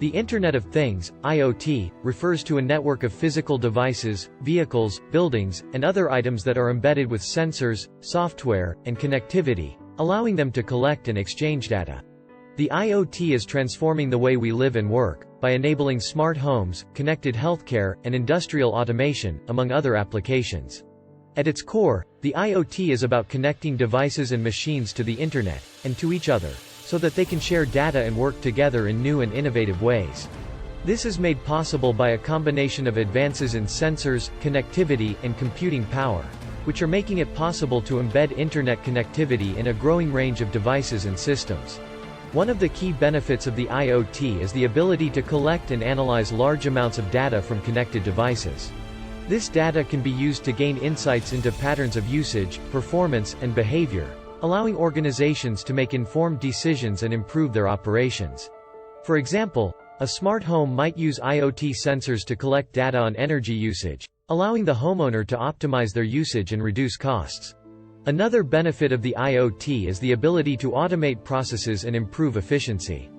The Internet of Things, IoT, refers to a network of physical devices, vehicles, buildings, and other items that are embedded with sensors, software, and connectivity, allowing them to collect and exchange data. The IoT is transforming the way we live and work, by enabling smart homes, connected healthcare, and industrial automation, among other applications. At its core, the IoT is about connecting devices and machines to the Internet, and to each other, so that they can share data and work together in new and innovative ways. This is made possible by a combination of advances in sensors, connectivity, and computing power, which are making it possible to embed Internet connectivity in a growing range of devices and systems. One of the key benefits of the IoT is the ability to collect and analyze large amounts of data from connected devices. This data can be used to gain insights into patterns of usage, performance, and behavior, allowing organizations to make informed decisions and improve their operations. For example, a smart home might use IoT sensors to collect data on energy usage, allowing the homeowner to optimize their usage and reduce costs. Another benefit of the IoT is the ability to automate processes and improve efficiency.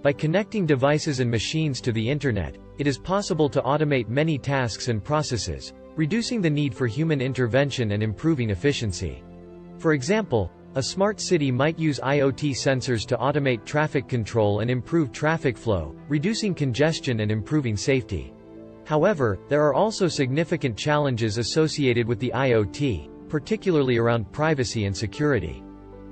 By connecting devices and machines to the Internet, it is possible to automate many tasks and processes, reducing the need for human intervention and improving efficiency. For example, a smart city might use IoT sensors to automate traffic control and improve traffic flow, reducing congestion and improving safety. However, there are also significant challenges associated with the IoT, particularly around privacy and security.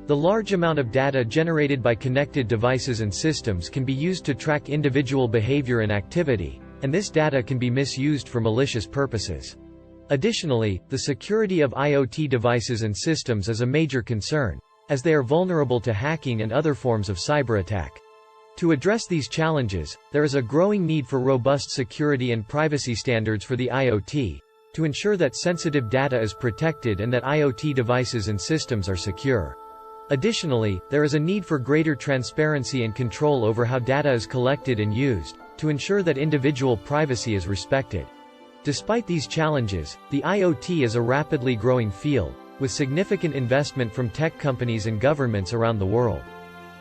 The large amount of data generated by connected devices and systems can be used to track individual behavior and activity, and this data can be misused for malicious purposes. Additionally, the security of IoT devices and systems is a major concern, as they are vulnerable to hacking and other forms of cyber attack. To address these challenges, there is a growing need for robust security and privacy standards for the IoT, to ensure that sensitive data is protected and that IoT devices and systems are secure. Additionally, there is a need for greater transparency and control over how data is collected and used, to ensure that individual privacy is respected. Despite these challenges, the IoT is a rapidly growing field, with significant investment from tech companies and governments around the world.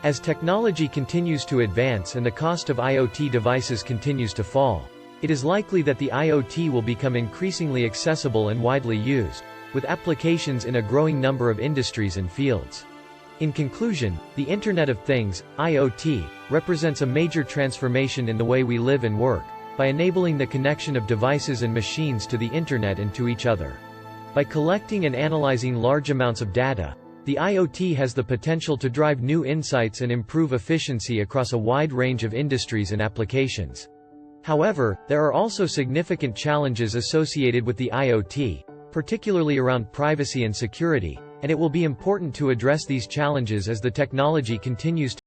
As technology continues to advance and the cost of IoT devices continues to fall, it is likely that the IoT will become increasingly accessible and widely used, with applications in a growing number of industries and fields. In conclusion, the Internet of Things, IoT, represents a major transformation in the way we live and work, by enabling the connection of devices and machines to the Internet and to each other. By collecting and analyzing large amounts of data, the IoT has the potential to drive new insights and improve efficiency across a wide range of industries and applications. However, there are also significant challenges associated with the IoT, particularly around privacy and security, and it will be important to address these challenges as the technology continues to